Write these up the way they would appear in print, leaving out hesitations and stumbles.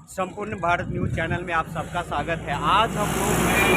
संपूर्ण Bharat news channel में आप सबका स्वागत है। आज हम लोग हैं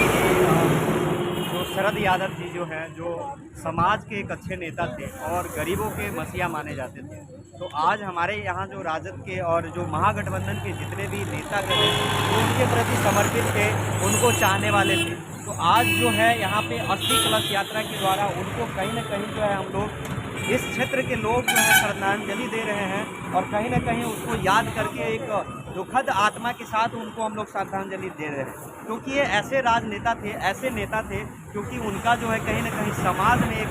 जो शरद यादव जी जो हैं, जो समाज के एक अच्छे नेता थे और गरीबों के मसीहा माने जाते थे। तो आज हमारे यहाँ जो राजद के और जो महागठबंधन के जितने भी नेता थे वो उनके प्रति समर्पित थे, उनको चाहने वाले थे। तो आज जो है यहाँ पे अस्थि कलश यात्रा के द्वारा उनको कहीं न कहीं जो है हम लोग इस क्षेत्र के लोग जो है श्रद्धांजलि दे रहे हैं और कहीं न कहीं उसको याद करके एक दुखद आत्मा के साथ उनको हम लोग श्रद्धांजलि दे रहे हैं, क्योंकि ये ऐसे राजनेता थे, ऐसे नेता थे, क्योंकि उनका जो है कहीं न कहीं समाज में एक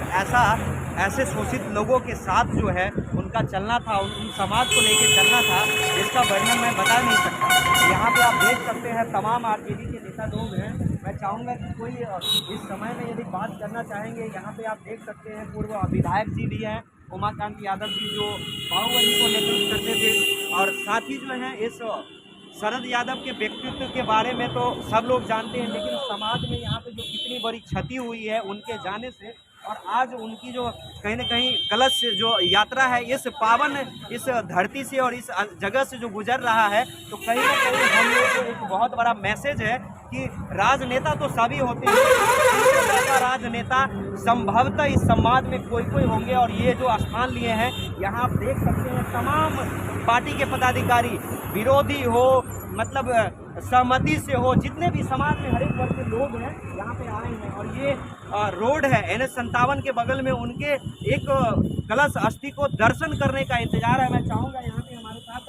ऐसे शोषित लोगों के साथ जो है उनका चलना था, उन समाज को लेके चलना था, जिसका वर्णन मैं बता नहीं सकता। यहाँ पे आप देख सकते हैं तमाम आरजेडी के नेता लोग हैं। मैं चाहूँगा कि कोई इस समय में यदि बात करना चाहेंगे, यहाँ पे आप देख सकते हैं पूर्व विधायक जी भी हैं, उमाकांत यादव जी जो बाहुबली को नेतृत्व करते थे, और साथ ही जो है इस शरद यादव के व्यक्तित्व के बारे में तो सब लोग जानते हैं, लेकिन समाज में यहाँ पे जो कितनी बड़ी क्षति हुई है उनके जाने से, और आज उनकी जो कहीं न कहीं कलश जो यात्रा है इस पावन इस धरती से और इस जगह से जो गुजर रहा है, तो कहीं न कहीं हम लोग को एक बहुत बड़ा मैसेज है कि राजनेता तो सभी होते हैं, ऐसा राजनेता संभवतः इस समाज में कोई होंगे। और ये जो स्थान लिए हैं यहाँ आप देख सकते हैं, तमाम पार्टी के पदाधिकारी, विरोधी हो मतलब सहमति से हो, जितने भी समाज में हर एक वर्ग के लोग हैं यहाँ पे आए हैं। और ये रोड है NH57 के बगल में, उनके एक कलश अस्थि को दर्शन करने का इंतजार है। मैं चाहूँगा यहाँ पे हमारे साथ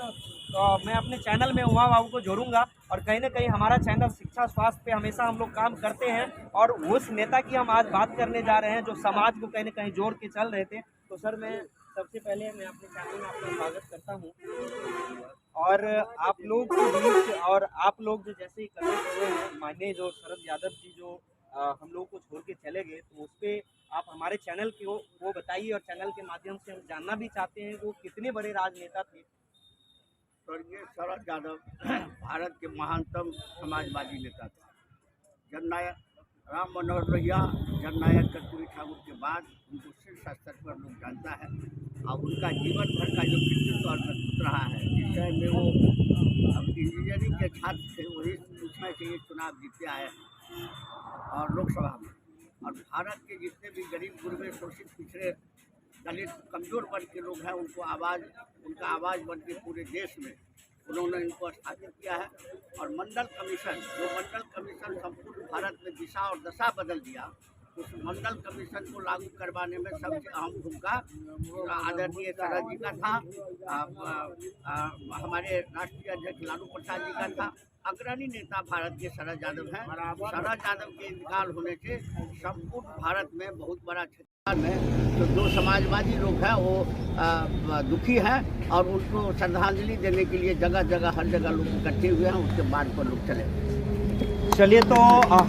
मैं अपने चैनल में उमा बाबू को जोड़ूंगा, और कहीं ना कहीं हमारा चैनल शिक्षा स्वास्थ्य पे हमेशा हम लोग काम करते हैं, और उस नेता की हम आज बात करने जा रहे हैं जो समाज को कहीं ना कहीं जोड़ के चल रहे थे। तो सर, मैं सबसे पहले मैं अपने चैनल में आपका स्वागत करता हूँ, और आप लोग के बीच और आप लोग जो जैसे ही करने हुए हैं, माननीय जो शरद यादव जी जो हम लोग को छोड़ के चले गए, तो उस पर आप हमारे चैनल के वो बताइए, और चैनल के माध्यम से हम जानना भी चाहते हैं वो कितने बड़े राजनेता थे। स्वर्गीय शरद यादव भारत के महानतम समाजवादी नेता थे। जननायक राम मनोहर लोहिया, जननायक कर्पूरी ठाकुर के बाद उनको शीर्ष स्तर पर लोग जानता है, और उनका जीवन भर का जो व्यक्तित्व और व्यक्तित्व रहा है, जिस टाइम में वो इंजीनियरिंग के छात्र थे, वही उसमें से ये चुनाव जीते आए और लोकसभा में, और भारत के जितने भी गरीब गुरबे शोषित पिछड़े दलित कमजोर वर्ग के लोग हैं उनका आवाज़ बन के पूरे देश में उन्होंने इनको स्थापित किया है। और मंडल कमीशन संपूर्ण भारत में दिशा और दशा बदल दिया, उस मंडल कमीशन को लागू करवाने में सबसे अहम भूमिका आदरणीय शरद जी का था, हमारे राष्ट्रीय अध्यक्ष लालू प्रसाद जी का था। अग्रणी नेता भारत के शरद यादव हैं। शरद यादव के इंतकाल होने से संपूर्ण भारत में बहुत बड़ा क्षेत्र में जो समाजवादी लोग हैं वो दुखी हैं, और उनको श्रद्धांजलि देने के लिए जगह जगह हर जगह लोग इकट्ठे हुए हैं, उसके बाद पर लोग चले। चलिए, तो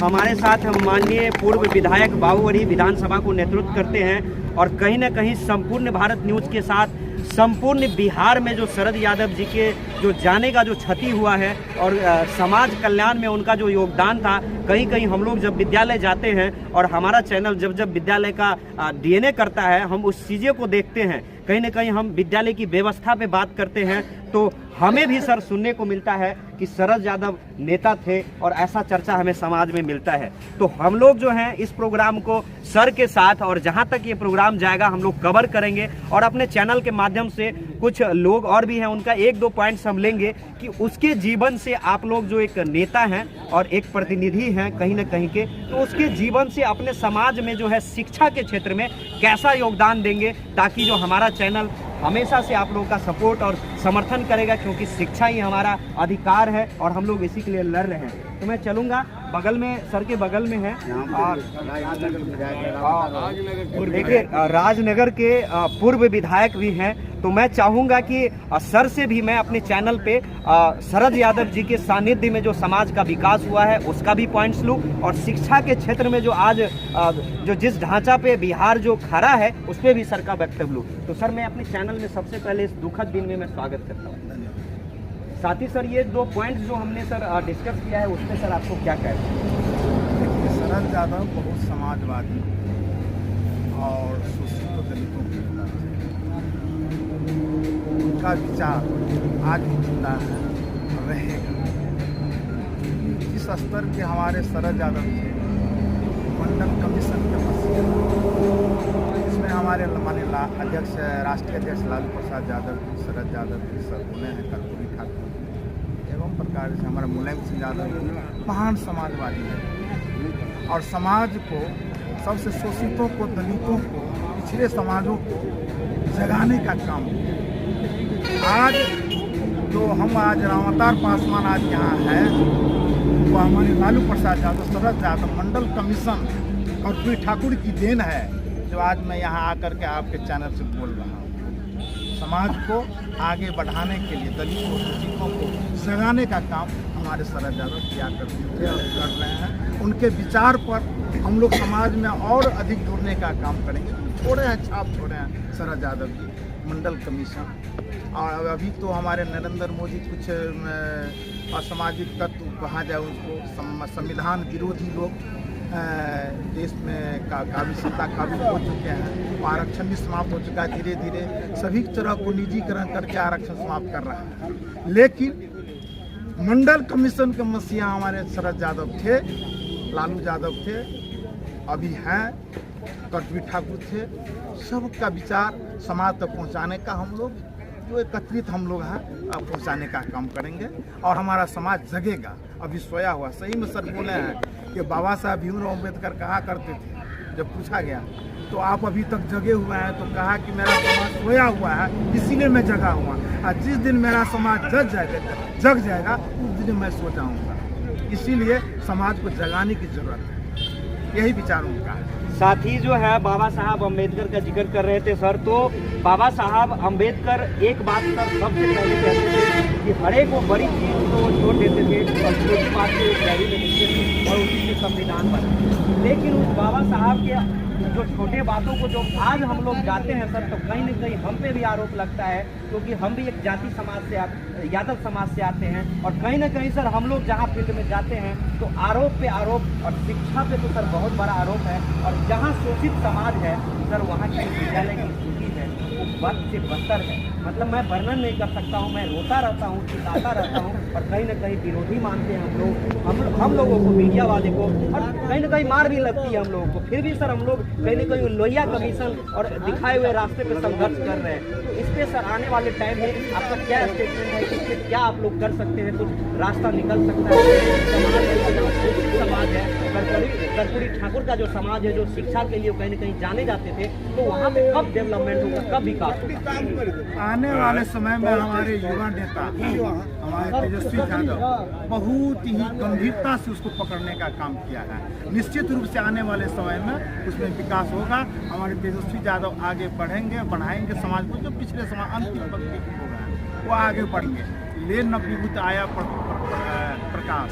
हमारे साथ हम माननीय पूर्व विधायक बाहुबली विधानसभा को नेतृत्व करते हैं, और कहीं ना कहीं संपूर्ण भारत न्यूज़ के साथ संपूर्ण बिहार में जो शरद यादव जी के जो जाने का जो क्षति हुआ है और समाज कल्याण में उनका जो योगदान था, कहीं कहीं हम लोग जब विद्यालय जाते हैं और हमारा चैनल जब विद्यालय का DNA करता है, हम उस चीज़ों को देखते हैं, कहीं ना कहीं हम विद्यालय की व्यवस्था पे बात करते हैं, तो हमें भी सर सुनने को मिलता है कि शरद यादव नेता थे, और ऐसा चर्चा हमें समाज में मिलता है। तो हम लोग जो हैं इस प्रोग्राम को सर के साथ, और जहां तक ये प्रोग्राम जाएगा हम लोग कवर करेंगे, और अपने चैनल के माध्यम से कुछ लोग और भी हैं उनका 1-2 पॉइंट्स हम लेंगे कि उसके जीवन से आप लोग जो एक नेता हैं और एक प्रतिनिधि हैं कहीं ना कहीं के, तो उसके जीवन से अपने समाज में जो है शिक्षा के क्षेत्र में कैसा योगदान देंगे, ताकि जो हमारा चैनल हमेशा से आप लोगों का सपोर्ट और समर्थन करेगा, क्योंकि शिक्षा ही हमारा अधिकार है और हम लोग इसी के लिए लड़ रहे हैं। तो मैं चलूँगा, बगल में सर के बगल में है, और देखिए राजनगर के पूर्व विधायक भी हैं। तो मैं चाहूँगा कि सर से भी मैं अपने चैनल पे शरद यादव जी के सानिध्य में जो समाज का विकास हुआ है उसका भी पॉइंट्स लूँ, और शिक्षा के क्षेत्र में जो आज जो जिस ढांचा पे बिहार जो खड़ा है उस पर भी सर का वक्तव्य लूँ। तो सर, मैं अपने चैनल में सबसे पहले इस दुखद दिन में मैं स्वागत करता हूँ। साथ ही सर, ये 2 पॉइंट्स जो हमने सर डिस्कस किया है उस पर सर आपको क्या कहना है? शरद यादव बहुत समाजवादी और शोषित दलितों के नेता थे। उनका विचार आज भी जिंदा है। रहेगा। जिस स्तर के हमारे शरद यादव थे, मंडल कमीशन के मसीहा, इसमें हमारे माननीय अध्यक्ष राष्ट्रीय अध्यक्ष लालू प्रसाद यादव जी, शरद यादव जी, सरगुने हैं, कर्पूरी ठाकुर एवं प्रकार से हमारा मुलायम सिंह यादव जी महान समाजवादी हैं और समाज को, सबसे शोषितों को, दलितों को, पिछड़े समाजों को जगाने का काम किया। आज जो हम आज रामावतार पासवान आज यहाँ है, वो हमारे लालू प्रसाद यादव, शरद यादव, मंडल कमीशन और कर्पूरी ठाकुर की देन है, जो आज मैं यहाँ आकर के आपके चैनल से बोल रहा हूँ। समाज को आगे बढ़ाने के लिए दलितों, शोषितों को जगाने का काम हमारे शरद यादव किया करते थे और कर रहे हैं। उनके विचार पर हम लोग समाज में और अधिक जुड़ने का काम करेंगे। छोड़े हैं, छाप छोड़े हैं शरद यादव जी, मंडल कमीशन। और अभी तो हमारे नरेंद्र मोदी कुछ असामाजिक तत्व कहा जाए उनको, संविधान विरोधी लोग देश में काबिज सत्ता काबिज हो चुके हैं। आरक्षण भी समाप्त हो चुका है, धीरे धीरे सभी तरह को निजीकरण करके आरक्षण समाप्त कर रहा है। लेकिन मंडल कमीशन के मसीहा हमारे शरद यादव थे, लालू यादव थे, अभी हैं, कर्पूरी ठाकुर थे। सबका विचार समाज तक पहुंचाने का हम लोग जो एकत्रित हम लोग हैं पहुंचाने का काम करेंगे और हमारा समाज जगेगा। अभी सोया हुआ, सही में सर बोले हैं कि बाबा साहब भीमराव अम्बेडकर कहा करते थे, जब पूछा गया तो आप अभी तक जगे हुए हैं, तो कहा कि मेरा समाज सोया हुआ है इसीलिए मैं जगा हुआ। और जिस दिन मेरा समाज जग जाएगा उस दिन मैं सो जाऊँगा। इसीलिए समाज को जगाने की जरूरत है, यही विचार उनका है। साथ ही जो है बाबा साहब अम्बेडकर का जिक्र कर रहे थे सर, तो बाबा साहब अम्बेडकर एक बात सर सबसे पहले कहते थे कि हर एक वो बड़ी चीज को छोड़ देते थे और छोटी बात को डायरी में लिखते थे और उसी से संविधान बना। लेकिन उस बाबा साहब के जो छोटे बातों को जो आज हम लोग जाते हैं सर, तो कहीं न कहीं हम पे भी आरोप लगता है, क्योंकि हम भी एक जाति समाज से, यादव समाज से आते हैं। और कहीं ना कहीं सर हम लोग जहाँ फील्ड में जाते हैं तो आरोप पे आरोप, और शिक्षा पे तो सर बहुत बड़ा आरोप है। और जहाँ शोषित समाज है सर, वहाँ की विद्यालय की स्थिति है वो बद से बदतर है। मतलब मैं वर्णन नहीं कर सकता हूँ, मैं रोता रहता हूँ, चिल्लाता रहता हूँ। और कहीं ना कहीं विरोधी मानते हैं हम लोगों को, मीडिया वाले को, और कहीं ना कहीं मार भी लगती है हम लोगों को। फिर भी सर हम लोग कहीं ना कहीं लोहिया कमीशन और दिखाए हुए रास्ते पे संघर्ष कर रहे हैं। तो इस पे सर आने वाले टाइम में आपका क्या स्टेटमेंट है, इस पे क्या आप लोग कर सकते हैं, कुछ रास्ता निकल सकता है? समाज है, कर्पूरी ठाकुर का जो समाज है, जो शिक्षा के लिए कहीं ना कहीं जाने जाते थे, तो वहाँ पे कब डेवलपमेंट होगा, कब विकास होगा? आने वाले समय में हमारे युवा नेता, हमारे तेजस्वी यादव बहुत ही गंभीरता से उसको पकड़ने का काम किया है। निश्चित रूप से आने वाले समय में उसमें विकास होगा। हमारे तेजस्वी यादव आगे बढ़ेंगे, बढ़ाएंगे समाज को। जो पिछले समय अंतिम पंक्ति की हो गया वो आगे बढ़ेंगे। ले न विभूत आया प्रकाश,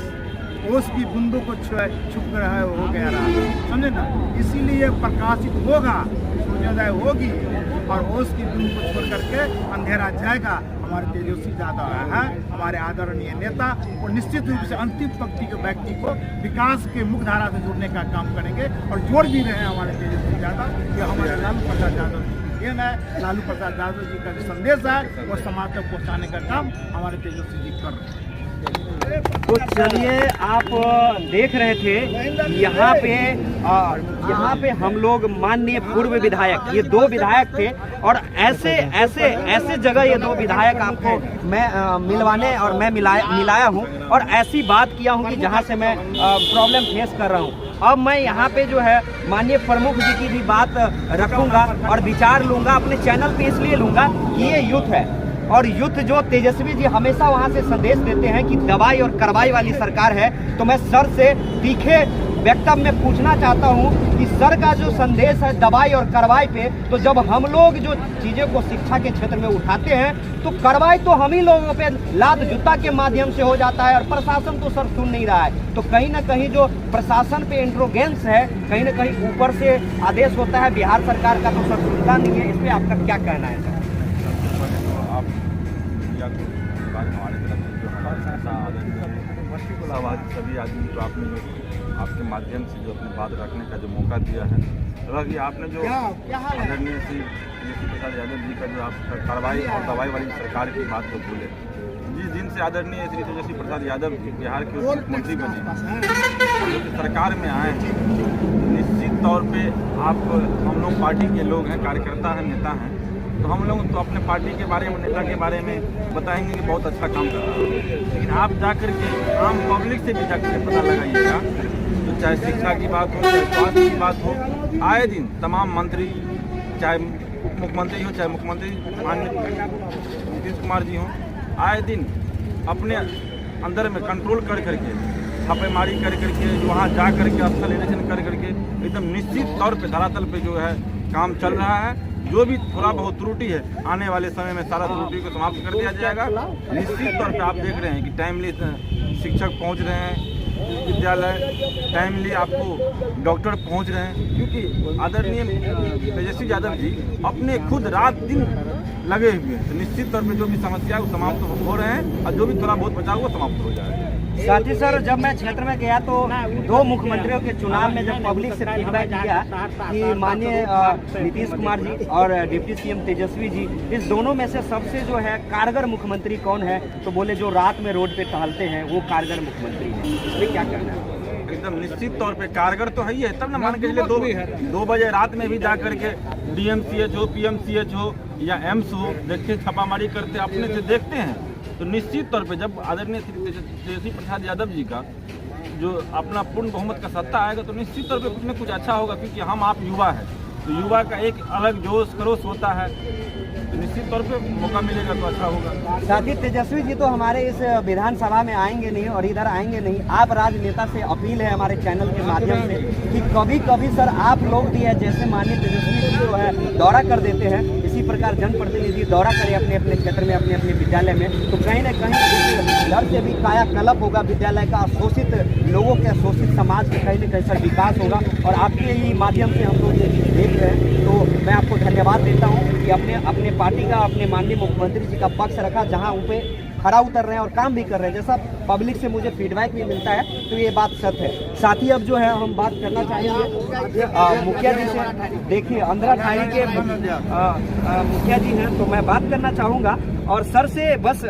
ओस की बूंदों को छुप कर है हो गया रहा, समझे ना। इसीलिए प्रकाशित होगा, सूर्योदय होगी और ओस की बूंद को छोड़ करके अंधेरा जाएगा। हमारे तेजस्वी यादव है, हमारे आदरणीय नेता, और निश्चित रूप से अंतिम पंक्ति के व्यक्ति को विकास के मुख्य धारा से जोड़ने का काम करेंगे और जोड़ भी रहे हैं हमारे तेजस्वी यादव। ये हमारे लालू प्रसाद यादव जी है, लालू प्रसाद यादव जी का जो संदेश है वो समाज तक पहुँचाने का काम हमारे तेजस्वी जी कर रहे हैं। तो चलिए, आप देख रहे थे यहाँ पे हम लोग माननीय पूर्व विधायक, ये दो विधायक थे, और ऐसे जगह ये दो विधायक आपको मैं मिलवाने और मैं मिलाया हूँ और ऐसी बात किया हूँ कि जहाँ से मैं प्रॉब्लम फेस कर रहा हूँ। अब मैं यहाँ पे जो है माननीय प्रमुख जी की भी बात रखूँगा और विचार लूँगा, अपने चैनल पे इसलिए लूँगा कि ये यूथ है, और युद्ध जो तेजस्वी जी हमेशा वहाँ से संदेश देते हैं कि दवाई और कार्रवाई वाली सरकार है। तो मैं सर से तीखे वक्तव्य में पूछना चाहता हूँ कि सर का जो संदेश है दवाई और कार्रवाई पे, तो जब हम लोग जो चीज़ों को शिक्षा के क्षेत्र में उठाते हैं तो कार्रवाई तो हम ही लोगों पे लात जूता के माध्यम से हो जाता है और प्रशासन तो सर सुन नहीं रहा है। तो कहीं ना कहीं जो प्रशासन पे इंट्रोगेंस है, कहीं ना कहीं ऊपर से आदेश होता है बिहार सरकार का, तो सर सुनता नहीं है। इस पर आपका क्या कहना है सर? हमारे तरफ से जो है सभी आदमी जो आपने जो आपके माध्यम से जो अपनी बात रखने का जो मौका दिया है, कि आपने जो आदरणीय श्री तेजस्वी प्रसाद यादव जी का जो आप कार्रवाई और दवाई वाली सरकार की बात जो बोले, जिस दिन से से आदरणीय श्री तेजस्वी प्रसाद यादव जी बिहार के मुख्यमंत्री बने, जो कि सरकार में आए हैं, निश्चित तौर पे हम लोग पार्टी के लोग हैं, कार्यकर्ता हैं, नेता हैं, तो हम लोग तो अपने पार्टी के बारे में, नेता के बारे में बताएंगे कि बहुत अच्छा काम कर रहा है। लेकिन आप जाकर के आम पब्लिक से भी जाकर पता लगाइएगा, तो चाहे शिक्षा की बात हो, चाहे स्वास्थ्य की बात हो, आए दिन तमाम मंत्री, चाहे उप मुख्यमंत्री हो, चाहे मुख्यमंत्री माननीय नीतीश कुमार जी हों, आए दिन अपने अंदर में कंट्रोल कर करके, छापेमारी कर करके, वहाँ जा करके स्थल निरीक्षण कर करके एकदम निश्चित तौर पे धरातल पे जो है काम चल रहा है। जो भी थोड़ा बहुत त्रुटि है, आने वाले समय में सारा त्रुटि को समाप्त कर दिया जाएगा। निश्चित तौर पे आप देख रहे हैं कि टाइमली शिक्षक पहुंच रहे हैं विद्यालय, टाइमली आपको डॉक्टर पहुंच रहे हैं, क्योंकि आदरणीय तेजस्वी यादव जी अपने खुद रात दिन लगे हुए हैं। तो निश्चित तौर पे जो भी समस्या है वो समाप्त हो रहे हैं, और जो भी थोड़ा बहुत बचा हुआ समाप्त हो जाएगा। साथ ही सर, जब मैं क्षेत्र में गया तो दो मुख्यमंत्रियों के चुनाव में जब पब्लिक से फीडबैक किया कि माननीय नीतीश कुमार जी और डिप्टी सीएम तेजस्वी जी, इस दोनों में से सबसे जो है कारगर मुख्यमंत्री कौन है, तो बोले जो रात में रोड पे टहलते हैं वो कारगर मुख्यमंत्री है। इसमें क्या कहना है? एकदम निश्चित तौर पे कारगर तो है ही है, तब ना मान के चलिए 2 बजे रात में भी जा करके DMCH हो, PMCH हो या एम्स हो, देखिए छापामारी करते अपने से देखते हैं। तो निश्चित तौर पे जब आदरणीय तेजस्वी प्रसाद यादव जी का जो अपना पूर्ण बहुमत का सत्ता आएगा, तो निश्चित तौर पे कुछ न कुछ अच्छा होगा, क्योंकि हम आप युवा है, तो युवा का एक अलग जोश खरोश होता है, तो निश्चित तौर पे मौका मिलेगा तो अच्छा होगा। साथ ही तेजस्वी जी तो हमारे इस विधानसभा में आएंगे नहीं और इधर आएंगे नहीं। आप राजनेता से अपील है हमारे चैनल के माध्यम से कि कभी कभी सर आप लोग भी है, जैसे माननीय तेजस्वी जी जो है दौरा कर देते हैं, इसी प्रकार जनप्रतिनिधि दौरा करें अपने अपने क्षेत्र में, अपने अपने विद्यालय में, तो कहीं ना कहीं घर से भी कायाकल्प होगा विद्यालय का, शोषित लोगों के, शोषित समाज के कहीं न कहीं सर विकास होगा। और आपके ही माध्यम से हम लोग ये देख रहे हैं, तो मैं आपको धन्यवाद देता हूँ कि अपने पार्टी का, अपने माननीय मुख्यमंत्री जी का पक्ष रखा, जहाँ उन पे खरा उतर रहे हैं और काम भी कर रहे हैं। जैसा पब्लिक से मुझे फीडबैक भी मिलता है, तो ये बात सत्य है। साथ ही अब जो है हम बात करना चाहेंगे मुखिया जी से। देखिए अंधरा थाई के मुखिया जी हैं, तो मैं बात करना चाहूँगा और सर से बस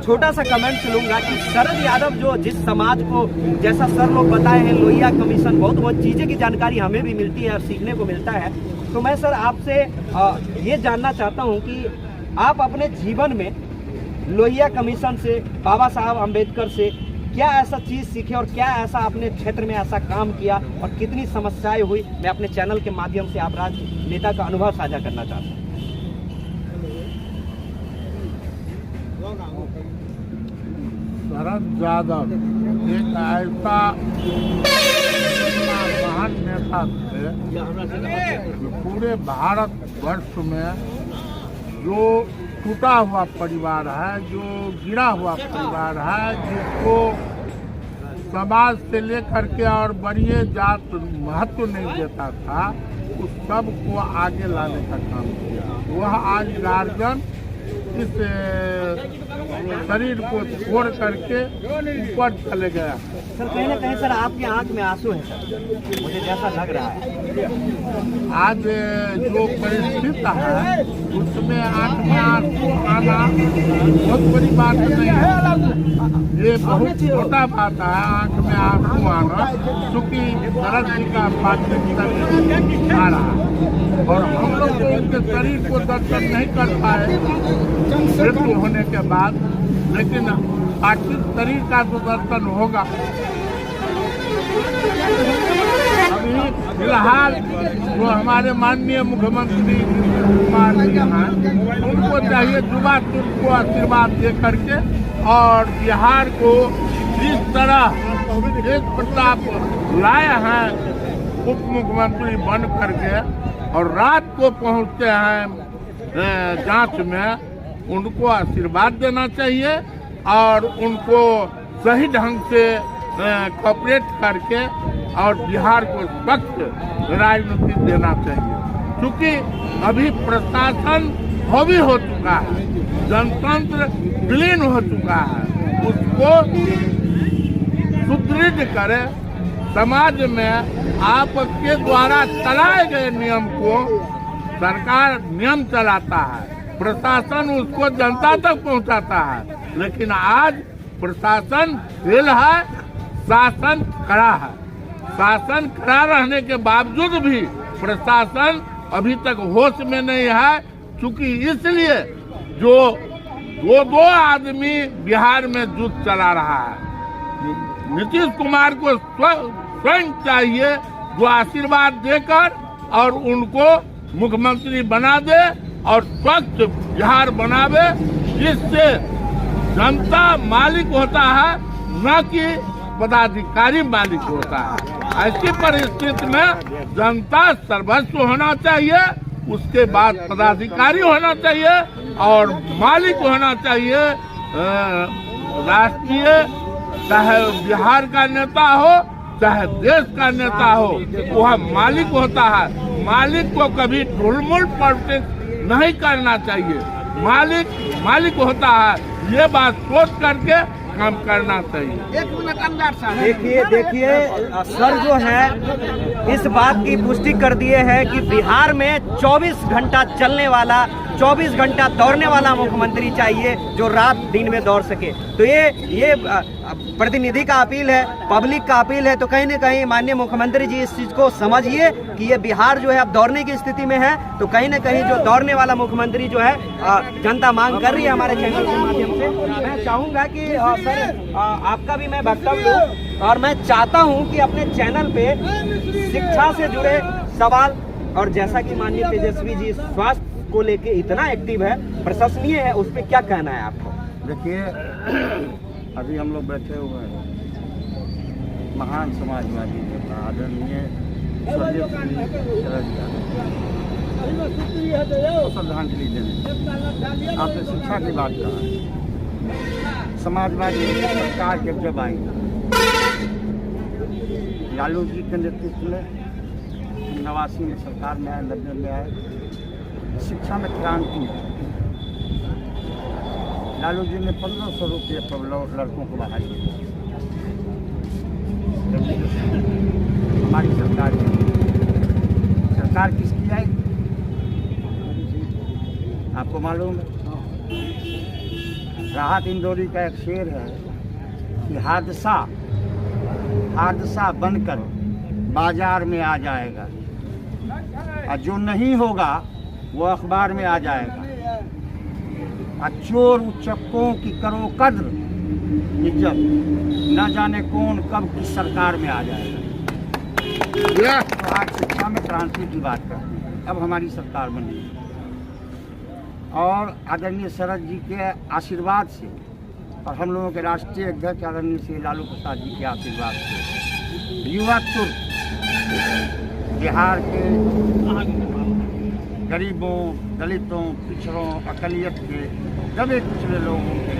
छोटा सा कमेंट लूंगा कि शरद यादव जो जिस समाज को, जैसा सर लोग बताए हैं, लोहिया कमीशन, बहुत चीज़ें की जानकारी हमें भी मिलती है और सीखने को मिलता है। तो मैं सर आपसे ये जानना चाहता हूँ कि आप अपने जीवन में लोहिया कमीशन से, बाबा साहब अम्बेडकर से क्या ऐसा चीज़ सीखे और क्या ऐसा अपने क्षेत्र में ऐसा काम किया और कितनी समस्याएं हुई, मैं अपने चैनल के माध्यम से आप राजनेता का अनुभव साझा करना चाहता हूँ। शरद यादव एक ऐसा महान नेता थे जो पूरे भारतवर्ष में जो टूटा हुआ परिवार है, जो गिरा हुआ परिवार है, जिसको समाज से लेकर के और वरीय जात महत्व नहीं देता था, उस सब को आगे लाने का काम किया। वह आज गार्जियन इस शरीर को छोड़ करके ऊपर चले गया। सर कहीं ना कहीं सर आपकी आंख में आंसू है सर, मुझे जैसा लग रहा है। आज जो परिस्थिति है उसमें आंख में आंसू आना बहुत बड़ी बात नहीं है, ये बहुत छोटा बात है आंख में आंसू आना, क्योंकि शरद जी का पार्थिव शरीर आ रहा है और हम लोग उनके शरीर को दर्शन नहीं कर पाए मृत्यु होने के बाद, लेकिन पार्थिव शरीर का जो दर्शन होगा। अभी फिलहाल जो हमारे माननीय मुख्यमंत्री नीतीश कुमार जी हैं, उनको चाहिए युवा को आशीर्वाद दे करके और बिहार को जिस तरह एक प्रताप लाए हैं उप मुख्यमंत्री बन करके और रात को पहुंचते हैं जांच में, उनको आशीर्वाद देना चाहिए और उनको सही ढंग से कॉपरेट करके और बिहार को स्वच्छ राजनीति देना चाहिए, क्योंकि अभी प्रशासन हावी हो चुका है, जनतंत्र विलीन हो चुका है, उसको सुदृढ़ करे। समाज में आपके द्वारा चलाए गए नियम को सरकार नियम चलाता है, प्रशासन उसको जनता तक पहुंचाता है, लेकिन आज प्रशासन फेल है, शासन कड़ा है। शासन कड़ा रहने के बावजूद भी प्रशासन अभी तक होश में नहीं है, चूंकि इसलिए जो दो आदमी बिहार में युद्ध चला रहा है। नीतीश कुमार को स्वयं चाहिए जो आशीर्वाद देकर और उनको मुख्यमंत्री बना दे और स्वच्छ बिहार बनावे, जिससे जनता मालिक होता है, न कि पदाधिकारी मालिक होता है। ऐसी परिस्थिति में जनता सर्वस्व होना चाहिए, उसके बाद पदाधिकारी होना चाहिए और मालिक होना चाहिए राष्ट्रीय, चाहे बिहार का नेता हो चाहे देश का नेता हो, वह मालिक होता है। मालिक को कभी ढुलमुल पॉलिटिक्स नहीं करना चाहिए। मालिक होता है, ये बात सोच करके काम करना चाहिए। देखिए सर जो है इस बात की पुष्टि कर दिए हैं कि बिहार में 24 घंटा चलने वाला, 24 घंटा दौड़ने वाला मुख्यमंत्री चाहिए जो रात दिन में दौड़ सके। तो ये प्रतिनिधि का अपील है, पब्लिक का अपील है। तो कहीं न कहीं माननीय मुख्यमंत्री जी इस चीज़ को समझिए कि ये बिहार जो है अब दौड़ने की स्थिति में है। तो कहीं न कहीं जो दौड़ने वाला मुख्यमंत्री जो है जनता मांग कर रही है हमारे चैनल के माध्यम से। मैं चाहूँगा कि सर आपका भी मैं वक्तव्य दूं और मैं चाहता हूँ कि अपने चैनल पे शिक्षा से जुड़े सवाल, और जैसा कि माननीय तेजस्वी जी स्वास्थ्य को लेके इतना एक्टिव है, प्रशंसनीय है, उस पर क्या कहना है आपको? देखिए, अभी हम लोग बैठे हुए हैं महान समाजवादी नेता आदरणीय स्वर्गीय शरद यादव को श्रद्धांजलि देने। आपने शिक्षा की बात कहा। समाजवादी सरकार जब आई, लालू जी के नेतृत्व में 89 में सरकार में आए, 90 में आए, शिक्षा में क्रांति। लालू जी ने 1500 रुपये पर लड़कों को बहाली किया। हमारी सरकार किसकी आई आपको मालूम है? राहत इंदौरी का एक शेर है कि हादसा बनकर बाजार में आ जाएगा और जो नहीं होगा वो अखबार में आ जाएगा। और चोर उचक्कों की करो कद्र इज्जत, न जाने कौन कब किस सरकार में आ जाएगा। तो आज शिक्षा में क्रांति की बात करते हैं। अब हमारी सरकार बनी और आदरणीय शरद जी के आशीर्वाद से और हम लोगों के राष्ट्रीय अध्यक्ष आदरणीय श्री लालू प्रसाद जी के आशीर्वाद से युवा तुर्क बिहार के गरीबों, दलितों, पिछड़ों, अकलियत के, दबे कुचले लोगों के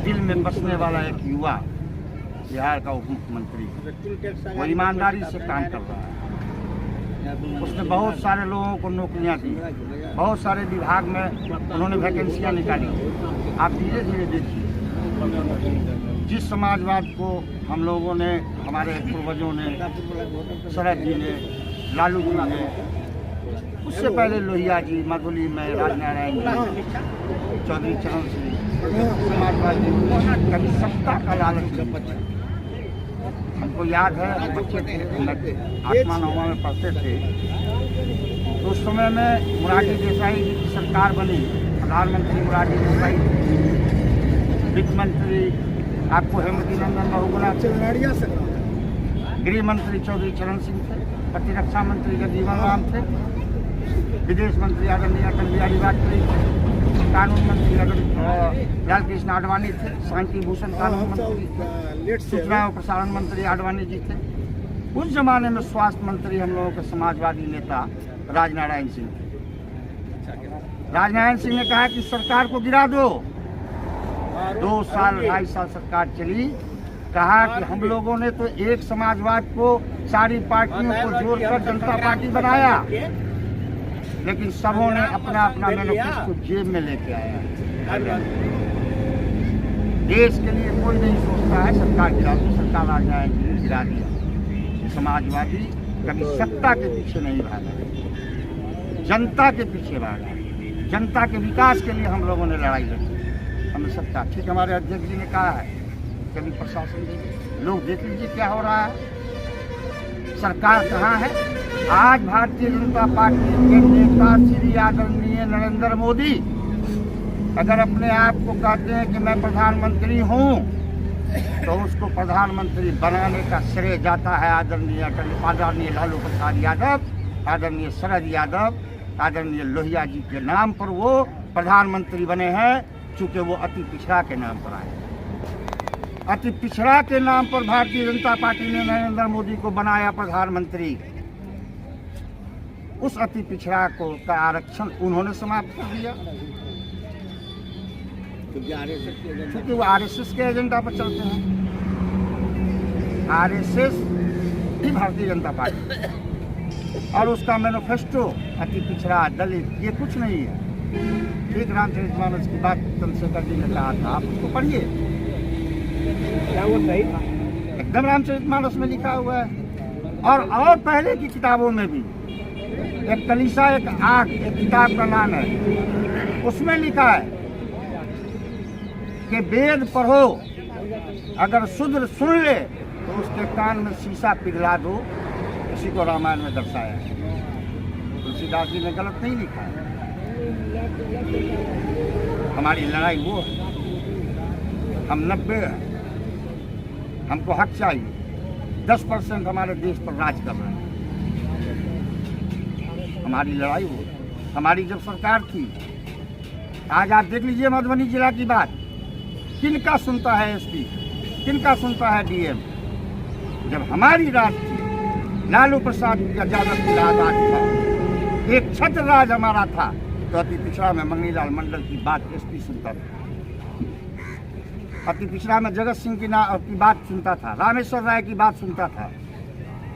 दिल में बसने वाला एक युवा बिहार का उप मुख्यमंत्री, वो ईमानदारी से काम कर रहा है। उसने बहुत सारे लोगों को नौकरियां दी, बहुत सारे विभाग में उन्होंने वैकेंसियां निकाली। आप धीरे धीरे देखिए, जिस समाजवाद को हम लोगों ने, हमारे पूर्वजों ने, शरद जी ने, लालू जी ने, उससे पहले लोहिया जी, मधुली में राजनारायण जी, चौधरी चरण सिंह, समाजवादी कभी सत्ता का लालच नहीं। हमको याद है, हम बच्चे थे, 8वां 9वां में पढ़ते थे, तो उस समय में मुरारजी देसाई की सरकार बनी। प्रधानमंत्री मुरारजी देसाई, वित्त मंत्री आपको हेमवती नंदन बहुगुणा, गृह मंत्री चौधरी चरण सिंह थे, प्रतिरक्षा मंत्री जगजीवन राम थे, विदेश मंत्री आदरणीय अटल बिहारी वाजपेयी थे, कानून मंत्री लाल कृष्ण आडवाणी थे, शांति भूषण कानून मंत्री, सूचना और प्रसारण मंत्री आडवाणी जी थे। उस जमाने में स्वास्थ्य मंत्री हम लोगों के समाजवादी नेता राजनारायण सिंह थे। राजनारायण सिंह ने कहा कि सरकार को गिरा दो। 2 साल 2.5 साल सरकार चली। कहा कि हम लोगों ने तो एक समाजवाद को, सारी पार्टियों को जोड़कर जनता पार्टी बनाया, लेकिन सबों ने अपना अपना मैनिफेस्टो जेब में लेके आया। देश के लिए कोई नहीं सोचता है सरकार गिरा दो, सरकार आ जाएगी, गिरा दिया। समाजवादी कभी सत्ता के पीछे नहीं भागा, जनता के पीछे भागा। जनता के विकास के लिए हम लोगों ने लड़ाई लड़ी समझ सकता। ठीक हमारे अध्यक्ष जी ने कहा है कभी प्रशासन दीजिए, लोग देख लीजिए क्या हो रहा है, सरकार कहाँ है। आज भारतीय जनता पार्टी के नेता श्री आदरणीय नरेंद्र मोदी अगर अपने आप को कहते हैं कि मैं प्रधानमंत्री हूँ, तो उसको प्रधानमंत्री बनाने का श्रेय जाता है आदरणीय लालू प्रसाद यादव, आदरणीय शरद यादव, आदरणीय लोहिया जी के नाम पर वो प्रधानमंत्री बने हैं, चूँकि वो अति पिछड़ा के नाम पर आए। अति पिछड़ा के नाम पर भारतीय जनता पार्टी ने नरेंद्र मोदी को बनाया प्रधानमंत्री। उस अति पिछड़ा को का आरक्षण उन्होंने समाप्त कर दिया, क्योंकि वो आरएसएस के एजेंडा पर चलते हैं। आरएसएस ही भारतीय जनता पार्टी और उसका मैनिफेस्टो अति पिछड़ा दलित ये कुछ नहीं है। ठीक रामचरितमानस की बात चंद्रशेखर जी ने कहा था, आप उसको पढ़िए, क्या वो सही था? एकदम रामचरितमानस में लिखा हुआ है। और पहले की किताबों में भी, एक कलीसा एक आग एक किताब का नाम है, उसमें लिखा है कि वेद पढ़ो, अगर शूद्र सुन ले तो उसके कान में शीशा पिघला दो। इसी को रामायण में दर्शाया है। तुलसीदास जी ने गलत नहीं लिखा है। हमारी लड़ाई वो है, हम 90 हैं, हमको हक चाहिए। 10% हमारे देश पर राज कर रहे हैं। हमारी लड़ाई वो है। हमारी जब सरकार थी, आज आप देख लीजिए मधुबनी जिला की बात, किनका सुनता है एसपी, किनका सुनता है डीएम। जब हमारी राज थी, लालू प्रसाद यादव की राज था, एक छत्र राज हमारा था, तो अति पिछड़ा में मंगनीलाल मंडल की बात एसपी सुनता था। अति पिछड़ा में जगत सिंह की बात सुनता था, रामेश्वर राय की बात सुनता था,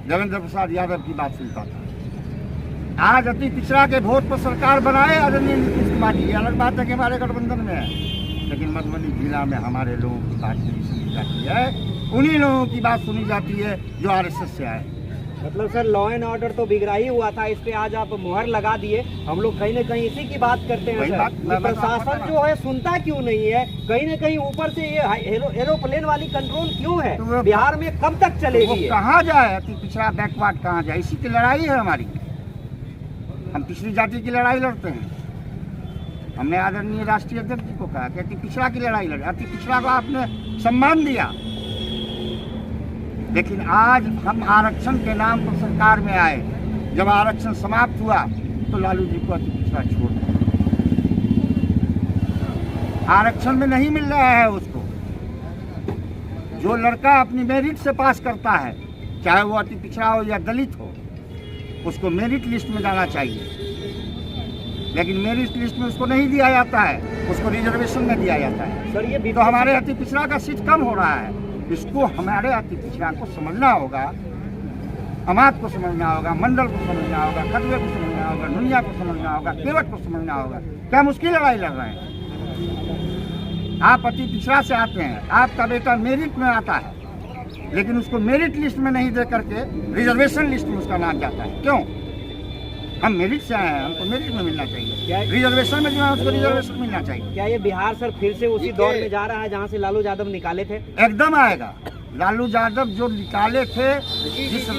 देवेंद्र प्रसाद यादव की बात सुनता था। आज अति पिछड़ा के वोट पर सरकार बनाए आदरणीय नीतीश कुमार जी, अलग बात है कि हमारे गठबंधन में है, लेकिन मधुबनी जिला में हमारे लोगों की बात नहीं सुनी जाती है। उन्हीं लोगों की बात सुनी जाती है जो आरएसएस से आए। मतलब सर लॉ एंड ऑर्डर तो बिगड़ा ही हुआ था, इस पे आज आप मुहर लगा दिए। हम लोग कहीं ना कहीं इसी की बात करते हैं सर, कि प्रशासन जो है सुनता क्यों नहीं है, कहीं ना कहीं ऊपर से ये एरोप्लेन वाली कंट्रोल क्यों है, तो बिहार में कब तक चलेगी? कहाँ जाए अति पिछड़ा बैकवर्ड, कहाँ जाए? इसी की लड़ाई है हमारी। हम पिछड़ी जाति की लड़ाई लड़ते हैं। हमने आदरणीय राष्ट्रीय अध्यक्ष जी को कहा कि अति पिछड़ा की लड़ाई लड़े। अति पिछड़ा को आपने सम्मान दिया, लेकिन आज हम आरक्षण के नाम पर सरकार में आए। जब आरक्षण समाप्त हुआ तो लालू जी को अति पिछड़ा छोड़ दिया। आरक्षण में नहीं मिल रहा है उसको। जो लड़का अपनी मेरिट से पास करता है, चाहे वो अति पिछड़ा हो या दलित हो, उसको मेरिट लिस्ट में जाना चाहिए, लेकिन मेरिट लिस्ट में उसको नहीं दिया जाता है, उसको रिजर्वेशन में दिया जाता है। सर ये तो हमारे अति पिछड़ा का सीट कम हो रहा है। इसको हमारे अति पिछड़ा को समझना होगा, अमात को समझना होगा, मंडल को समझना होगा, खतवे को समझना होगा, दुनिया को समझना होगा, केवट को समझना होगा। क्या मुश्किल लड़ाई लड़ रहे हैं? आप अति पिछड़ा से आते हैं, आपका बेटा मेरिट में आता है, लेकिन उसको मेरिट लिस्ट में नहीं दे करके रिजर्वेशन लिस्ट में उसका नाम जाता है। क्यों? हम मेरिट से आए हैं, हमको मेरिट में मिलना चाहिए। रिजर्वेशन में जो है उसको रिजर्वेशन मिलना चाहिए। क्या ये बिहार सर फिर से उसी दौर में जा रहा है जहाँ से लालू यादव निकाले थे? एकदम आएगा। लालू यादव जो निकाले थे,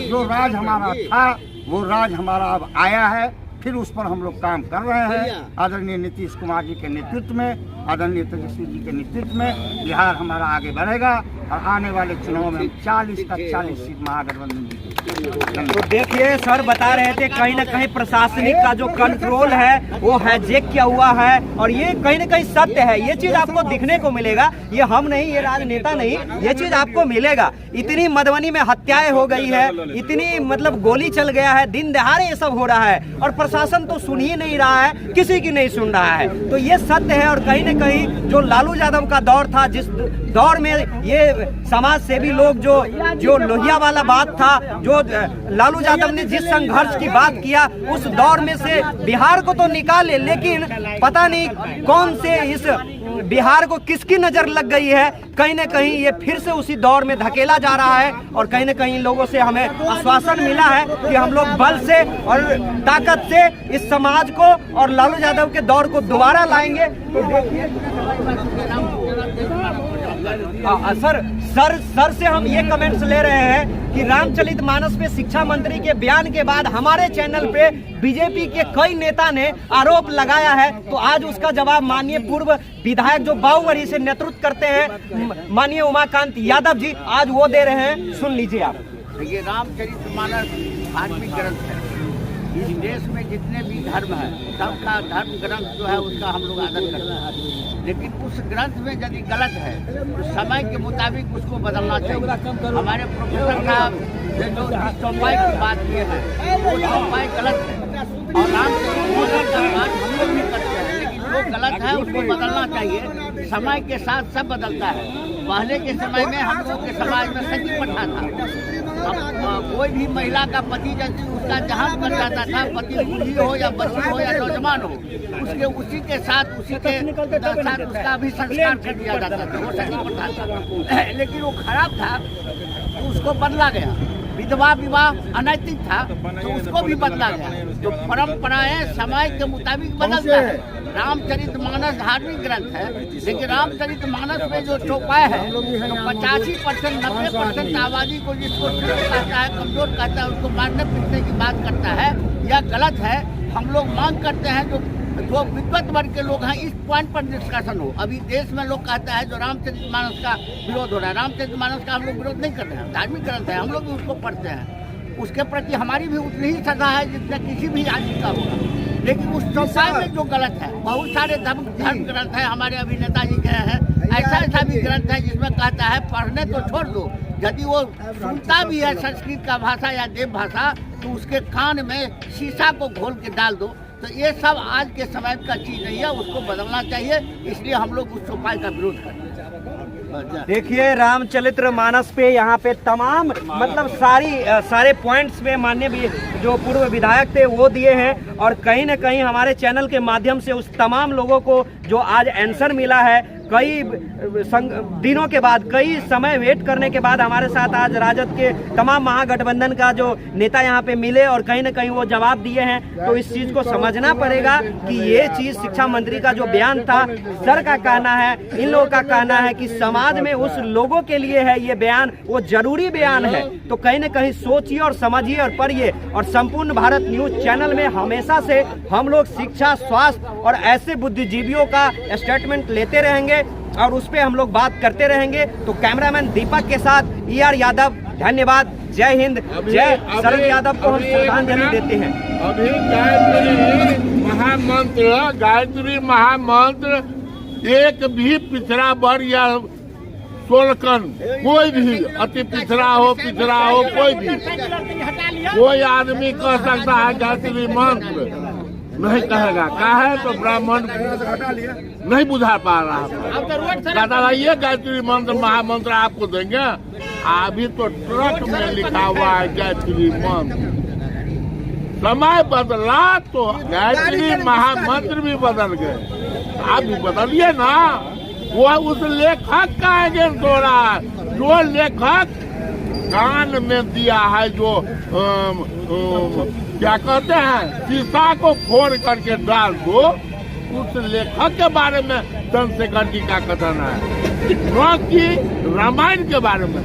जो राज हमारा था, वो राज हमारा अब आया है। फिर उस पर हम लोग काम कर रहे हैं। आदरणीय नीतीश कुमार जी के नेतृत्व में, आदरणीय तेजस्वी जी के नेतृत्व में बिहार हमारा आगे बढ़ेगा और आने वाले चुनाव में 40 का 40 सीट महागठबंधन जीतेगी। तो देखिए सर बता रहे थे कहीं ना कहीं प्रशासनिक का जो कंट्रोल है वो हाईजैक किया हुआ है, और ये कहीं ना कहीं सत्य है। ये चीज आपको दिखने को मिलेगा, ये हम नहीं, ये राजनेता नहीं, ये चीज आपको मिलेगा। इतनी मधुबनी में हत्याएं हो गई है, इतनी मतलब गोली चल गया है, दिन दहाड़े ये सब हो रहा है, और प्रशासन तो सुन ही नहीं रहा है, किसी की नहीं सुन रहा है। तो ये सत्य है। और कहीं ना कहीं जो लालू यादव का दौर था, जिस दौर में ये समाज सेवी लोग जो लोहिया वाला बात था, जो लालू यादव ने जिस संघर्ष की बात किया, उस दौर में से बिहार को तो निकाले, लेकिन पता नहीं कौन से इस बिहार को किसकी नजर लग गई है, कहीं न कहीं ये फिर से उसी दौर में धकेला जा रहा है। और कहीं न कहीं लोगों से हमें आश्वासन मिला है कि हम लोग बल से और ताकत से इस समाज को और लालू यादव के दौर को दोबारा लाएंगे। तो देखिए सर से हम ये कमेंट्स ले रहे हैं कि रामचरितमानस पे शिक्षा मंत्री के बयान के बाद हमारे चैनल पे बीजेपी के कई नेता ने आरोप लगाया है, तो आज उसका जवाब माननीय पूर्व विधायक जो बाहुबली से नेतृत्व करते हैं माननीय उमाकांत यादव जी आज वो दे रहे हैं, सुन लीजिए आप। देखिए, रामचरितमानस धार्मिक ग्रंथ है। इस देश में जितने भी धर्म है सबका धर्म ग्रंथ जो है उसका हम लोग आदर करते हैं, लेकिन उस ग्रंथ में यदि गलत है तो समय के मुताबिक उसको बदलना चाहिए। हमारे प्रोफेसर साहब जो चौपाई की बात किए हैं वो चौपाई गलत है और रामचरितमानस का बात हम लोग भी करते हैं, लेकिन जो गलत है उसको बदलना चाहिए। समय के साथ सब बदलता है। पहले के समय में हम लोग के समाज में सती प्रथा था। कोई भी महिला का पति यदि उसका जहां कर जाता था, पति बूढ़ी हो या बच्ची हो या नौजवान हो, उसी के साथ उसका भी संस्कार कर दिया जाता था, वो सती प्रथा था। लेकिन वो खराब था तो उसको बदला गया। विधवा विवाह अनैतिक था तो उसको भी बदला गया। तो परंपराएं समय के मुताबिक बदलता है। रामचरितमानस धार्मिक ग्रंथ है, लेकिन रामचरितमानस में जो चौपाई है तो 85% 90% आबादी को जिसको कहता है, कमजोर कहता है, उसको मारने पीटने की बात करता है, यह गलत है। हम लोग मांग करते हैं जो विद्वत वर्ग के लोग हैं इस पॉइंट पर डिस्कशन हो। अभी देश में लोग कहता है जो रामचरितमानस का विरोध हो रहा है, रामचरितमानस का हम लोग विरोध नहीं कर रहे हैं, धार्मिक ग्रंथ है, हम लोग भी उसको पढ़ते हैं, उसके प्रति हमारी भी उतनी ही श्रद्धा है जितना किसी भी आदमी का होगा। लेकिन उस चौपाई में जो गलत है, बहुत सारे धर्म ग्रंथ है, हमारे अभिनेता जी गए हैं, ऐसा भी ग्रंथ है जिसमें कहता है पढ़ने तो छोड़ दो, यदि वो सुनता भी है संस्कृत का भाषा या देव भाषा तो उसके कान में शीशा को घोल के डाल दो। तो ये सब आज के समय का चीज नहीं है, उसको बदलना चाहिए। इसलिए हम लोग उस चौपाई का विरोध करते हैं। देखिए, रामचरितमानस पे यहाँ पे तमाम मतलब सारे पॉइंट्स पे माननीय जो पूर्व विधायक थे वो दिए हैं, और कहीं न कहीं हमारे चैनल के माध्यम से उस तमाम लोगों को जो आज आंसर मिला है, कई दिनों के बाद, कई समय वेट करने के बाद हमारे साथ आज राजद के तमाम महागठबंधन का जो नेता यहाँ पे मिले और कहीं न कहीं वो जवाब दिए हैं। तो इस चीज को समझना पड़ेगा कि ये चीज शिक्षा मंत्री का जो बयान था, सर का कहना है, इन लोगों का कहना है कि समाज में उस लोगों के लिए है ये बयान, वो जरूरी बयान है। तो कहीं न कहीं सोचिए और समझिए और पढ़िए। और संपूर्ण भारत न्यूज चैनल में हमेशा से हम लोग शिक्षा, स्वास्थ्य और ऐसे बुद्धिजीवियों का स्टेटमेंट लेते रहेंगे और उस पे हम लोग बात करते रहेंगे। तो कैमरामैन दीपक के साथ ER यादव, धन्यवाद। जय हिंद, जय शरद यादव को हम श्रद्धांजलि देते हैं। अभी गायत्री महामंत्र एक भी पिछड़ा वर्ग या सोलकन, कोई भी अति पिछड़ा हो कोई आदमी कह सकता है गायत्री मंत्र, नहीं कहेगा। कहे तो ब्राह्मण नहीं बुझा पा रहा कहता ये गायत्री मंत्र महामंत्र आपको देंगे। अभी तो ट्रक में लिखा हुआ है गायत्री मंत्र। समय बदला तो गायत्री महामंत्र भी बदल गए। आप भी बदलिए ना। वो उस लेखक का अगेंस्ट हो रहा है जो लेखक कान में दिया है, जो क्या कहते हैं शीशा को फोड़ करके डाल दो, उस लेखक के बारे में चंद्रशेखर जी का कथन है, न कि रामायण के बारे में।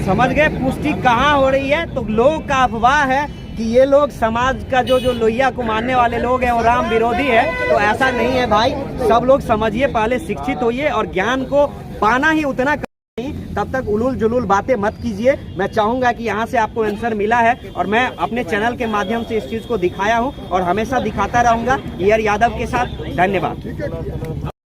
समझ गए पुष्टि कहाँ हो रही है? तो लोगों का अफवाह है कि ये लोग समाज का जो लोहिया को मानने वाले लोग हैं वो राम विरोधी है। तो ऐसा नहीं है भाई, सब लोग समझिए, पहले शिक्षित होइए और ज्ञान को पाना ही उतना नहीं, तब तक उलूल जुलूल बातें मत कीजिए। मैं चाहूंगा कि यहाँ से आपको आंसर मिला है और मैं अपने चैनल के माध्यम से इस चीज को दिखाया हूँ और हमेशा दिखाता रहूंगा ER यादव के साथ। धन्यवाद।